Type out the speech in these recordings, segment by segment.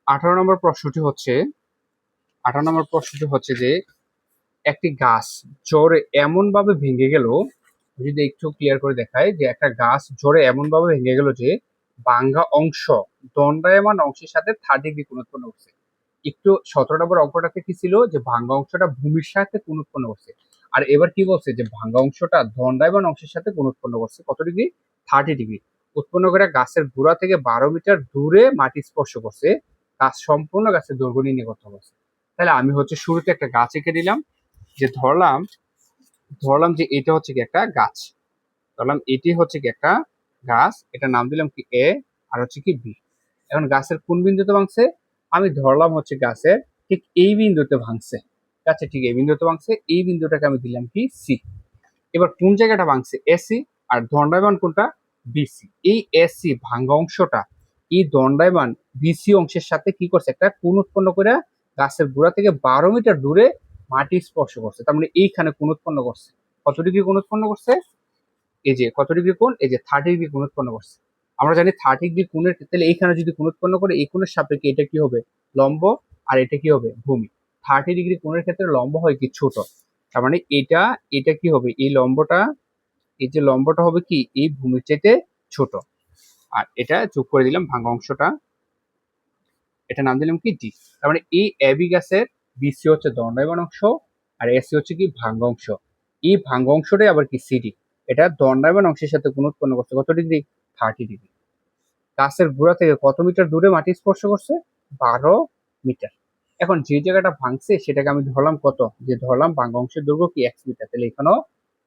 18 নম্বর প্রশ্নটি হচ্ছে 18 নম্বর প্রশ্নটি হচ্ছে যে একটি গাছ জোরে এমন ভাবে ভেঙে গেল, যদি একটু ক্লিয়ার করে দেখায় যে একটা গাছ জোরে এমন ভাবে ভেঙে গেল যে ভাঙ্গা অংশ দণ্ডায়মান অংশের সাথে 30 ডিগ্রি কোণ উৎপন্ন করছে। একটু 17 নম্বর অঙ্কটাতে কি ছিল যে ভাঙ্গা অংশটা ভূমির সাথে কোণ উৎপন্ন করছে, আর এবার কি বলছে যে ভাঙ্গা অংশটা দণ্ডায়মান অংশের সাথে কোণ উৎপন্ন করছে কত ডিগ্রি, 30 ডিগ্রি উৎপন্ন করে গাছের গোড়া থেকে 12 মিটার দূরে মাটি স্পর্শ করছে। গাছ সম্পূর্ণ গাছের দৈর্ঘ্য নির্ণয় করতে বলছে। তাহলে আমি হচ্ছে শুরুতে একটা গাছ এঁকে নিলাম, যে ধরলাম ধরলাম যে এটা হচ্ছে কি একটা গাছ, ধরলাম এটি হচ্ছে কি একটা গাছ, এটা নাম দিলাম কি এ, আর হচ্ছে কি বি। এখন গাছের কোন বিন্দুতে ভাঙছে, আমি ধরলাম হচ্ছে গাছের ঠিক এই বিন্দুতে ভাঙছে, গাছের ঠিক এই বিন্দুতে ভাঙছে, এই বিন্দুটাকে আমি দিলাম কি সি। এবার কোন জায়গাটা ভাঙছে, এসি, আর দণ্ডায়মান কোনটা, বিসি। এই এসি ভাঙ্গা অংশটা এই দণ্ডায়মান বিসি অংশের সাথে কি করছে, একটা কোণ উৎপন্ন করে গাছের গোড়া থেকে 12 মিটার দূরে মাটি স্পর্শ করছে। তার মানে এইখানে কোণ উৎপন্ন করছে, কত ডিগ্রি কোণ উৎপন্ন করছে, এই যে কত ডিগ্রি কোণ, এই যে 30 ডিগ্রি কোণ উৎপন্ন করছে। আমরা জানি 30 ডিগ্রি কোণের, তাহলে এইখানে যদি কোণ উৎপন্ন করে এই কোণের সাপেক্ষে এটা কি হবে, লম্ব, আর এটা কি হবে, ভূমি। 30 ডিগ্রি কোণের ক্ষেত্রে লম্ব হয় কি ছোট, তার মানে এটা এটা কি হবে, এই লম্বটা, এই যে লম্বটা হবে কি এই ভূমির চাইতে ছোট। আর এটা যোগ করে দিলাম ভাঙা অংশটা, এটা নাম দিলাম কি ডি। তার মানে এই এবি গাছের বিসি হচ্ছে দণ্ডায়মান অংশ, আর এসি হচ্ছে কি ভাঙ্গা অংশ। এই ভাঙ্গা অংশটাই আবার কি সিডি, এটা দণ্ডায়মান অংশের সাথে কোণ উৎপন্ন করছে কত ডিগ্রি, 30 ডিগ্রি। গাছের গোড়া থেকে কত মিটার দূরে মাটি স্পর্শ করছে, 12 মিটার। এখন যে জায়গাটা ভাঙছে সেটাকে আমি ধরলাম কত, যে ধরলাম ভাঙ্গা অংশের দৈর্ঘ্য কি এক্স মিটার, তাহলে এখানেও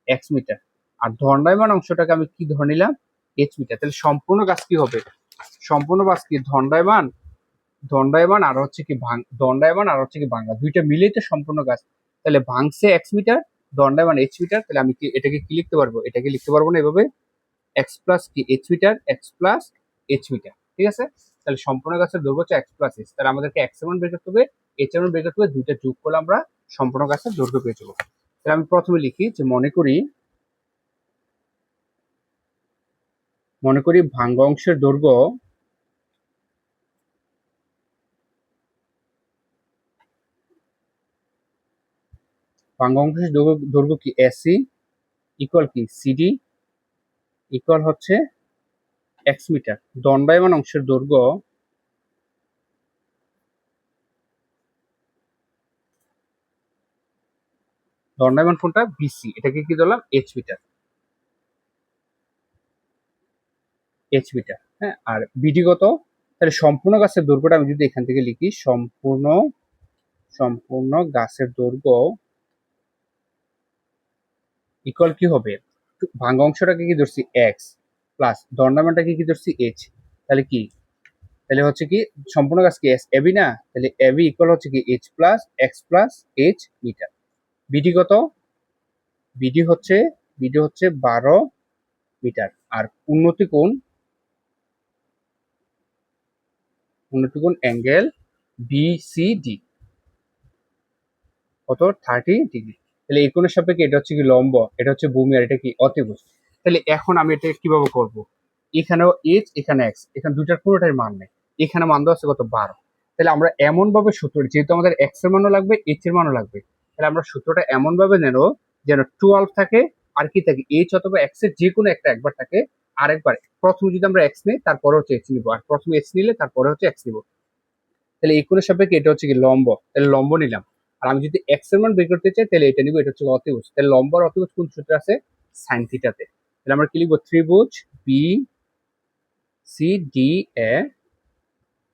এক্স মিটার। আর দণ্ডায়মান অংশটাকে আমি কি ধরে নিলাম, এইচ মিটার। তাহলে সম্পূর্ণ গাছ কি হবে, সম্পূর্ণ গাছ কি দণ্ডায়মান, দণ্ডায়মান আর হচ্ছে কি দণ্ডায়মান আর হচ্ছে কি ভাঙ্গা, দুইটা মিলেই তো সম্পূর্ণ গাছ। তাহলে ভাঙছে এক্স মিটার, দণ্ডায়মান এইচ মিটার। তাহলে আমি কি এটাকে কি লিখতে পারবো, এটাকে লিখতে পারবো না এভাবে, এক্স প্লাস কি h metre, x plus h metre, ঠিক আছে। তাহলে সম্পূর্ণ গাছের দৈর্ঘ্য হচ্ছে এক্স প্লাস এইচ। তাহলে আমাদেরকে এক্স এর মান বের করতে হবে, এইচ এর মান বের করতে হবে, দুইটা যোগ করলে আমরা সম্পূর্ণ গাছের দৈর্ঘ্য পেয়ে যাবো। তাহলে আমি প্রথমে লিখি যে মনে করি ভাঙ্গা অংশের দৈর্ঘ্য, ভাঙ্গা অংশের দৈর্ঘ্য কি এসি ইকুয়াল কি সিডি ইকুয়াল হচ্ছে এক্স মিটার। দণ্ডায়মান অংশের দৈর্ঘ্য, দণ্ডায়মান কোনটা, বিসি, এটাকে কি ধরলাম এইচ মিটার, এইচ মিটার, হ্যাঁ। আর বিডি কত, তাহলে সম্পূর্ণ গাছের দৈর্ঘ্যটা আমি যদি এখান থেকে লিখি, সম্পূর্ণ সম্পূর্ণ গাছের দৈর্ঘ্য ইকুয়াল কি হবে, ভাঙ্গা অংশটাকে কি ধরছি এক্স প্লাস দণ্ডায়মানটাকে কি ধরছি এইচ, তাহলে কি, তাহলে হচ্ছে কি সম্পূর্ণ গাছ কি এস এবি না, তাহলে এবি ইকুয়াল হচ্ছে কি h plus x plus h metre. BD কত, বিডি হচ্ছে বিডি হচ্ছে 12 মিটার। আর উন্নতি কোণ, উন্নতি কোণ অ্যাঙ্গেল বিসিডি কত, 30 ডিগ্রি। তাহলে এই কোণের সাপেক্ষে এটা হচ্ছে কি লম্ব, এটা হচ্ছে ভূমি, আর এটা কি অতিভুজ। তাহলে এখন আমি এটা কিভাবে করব, এখানেও এইচ এখানে এক্স, এখানে দুইটার কোনোটার মান নেই, এখানে মান দেওয়া আছে কত, 12। তাহলে আমরা এমন ভাবে সূত্র, যেহেতু আমাদের এক্স এর মানও লাগবে এইচ এর মানও লাগবে, তাহলে আমরা সূত্রটা এমন ভাবে নেব যেন 12 থাকে, আর কি থাকে এইচ অথবা এক্স এর যে কোনো একটা একবার থাকে, আরেকবার প্রথমে যদি আমরা এক্স নিই তারপরে হচ্ছে এক্স নিব, আর প্রথমে এক্স নিলে তারপরে হচ্ছে এক্স নিব। তাহলে এই কোণের সাপেক্ষে এটা হচ্ছে কি লম্ব, তাহলে লম্ব নিলাম। আর আমি যদি এক্স এর মান বের করতে চাই তাহলে এটা নিব, এটা হচ্ছে অতিভুজ। তাহলে লম্ব আর অতিভুজ কোন সূত্রে আছে, সাইন থিটাতে। তাহলে আমরা কি লিখবো, ত্রিভুজ বি সি ডি এ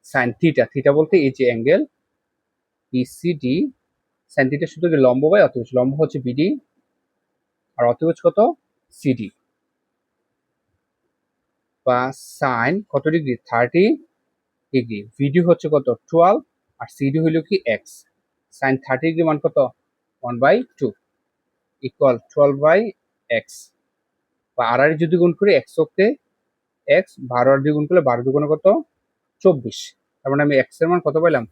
সাইন থিটা, থিটা বলতে এই যে অ্যাঙ্গেল বিসিডি, সাইন থিটার সূত্র কি লম্ব বাই অতিভুজ, লম্ব হচ্ছে বিডি আর অতিভুজ কত সিডি, বা সাইন কত ডিগ্রি, 30 ডিগ্রি। ভিডি হচ্ছে কত 12, আর সিডি হইল কি এক্স। সাইন 30 ডিগ্রি মান কত, 1/2 ইকুয়াল 12/x, বা আর যদি গুণ করি এক্স অক্ষে এক্স, 12 আর দিয়ে গুণ করলে 12 দুগুণে কত 24। তার মানে আমি এক্স এর মান কত পাইলাম,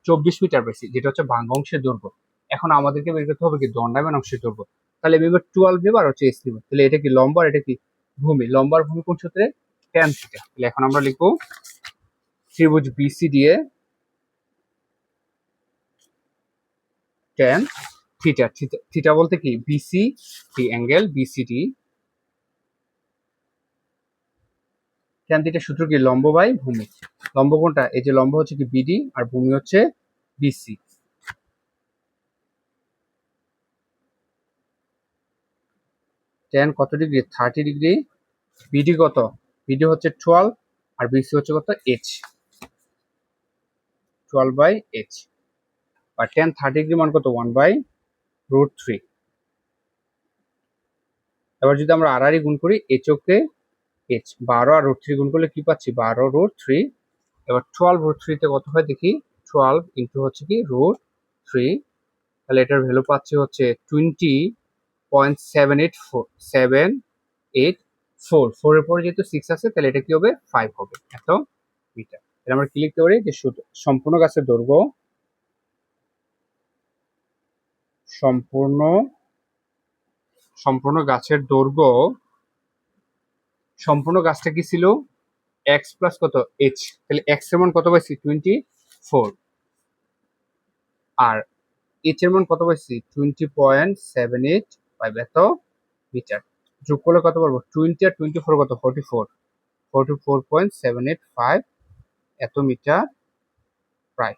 24 মিটার পেয়েছি, যেটা হচ্ছে ভাঙ্গা অংশের দৈর্ঘ্য। এখন আমাদেরকে বের করতে হবে কি দণ্ডায়মান অংশের দৈর্ঘ্য। তাহলে আমি এবার 12 নেব আর হচ্ছে এস নেব। তাহলে এটা কি লম্ব আর এটা কি ভূমি, লম্ব আর ভূমি কোন সূত্রে, ট্যান থিটা। তাহলে এখন আমরা লিখবো ত্রিভুজ বিসিডি এ tan থিটা। থিটা বলতে কি বিসি টি অ্যাঙ্গেল বিসিটি। tan থিটা সূত্র কি লম্ব বাই ভূমি। লম্ব কোনটা? এই যে লম্ব হচ্ছে কি বিডি আর ভূমি হচ্ছে বিসি। tan কত ডিগ্রি? 30 ডিগ্রি। বিডি কত? বিডি হচ্ছে 12 আর বিসি হচ্ছে কত? এইচ। 12/h। আর tan 30 ডিগ্রি মান কত? 1/√3। এবার যদি আমরা আর গুণ করি এইচ ওকে এইচ 12 আর √3 গুণ করলে কি পাচ্ছি? 12√3। এবার 12√3 তে কত হয় দেখি? 12 ইন্টু হচ্ছে কি √3। তাহলে এটার ভ্যালু পাচ্ছি হচ্ছে 20.784784। 4 এর পরে যেহেতু 6 আছে তাহলে এটা কি হবে? 5 হবে। এত মিটার। তাহলে আমরা কি লিখতে পারি? যে সম্পূর্ণ গাছের দৈর্ঘ্য সম্পূর্ণ গাছের দৈর্ঘ্য সম্পূর্ণ গাছটা কি ছিল? এক্স প্লাস কত? এইচ। তাহলে এক্স এর মান কত পাইছি? 24। আর এইচ এর মান কত পাইছি? 20.785 এত মিটার। যোগ করলে কত পারবো? 20 আর 24 কত? 44। 44.785 এত মিটার প্রায়।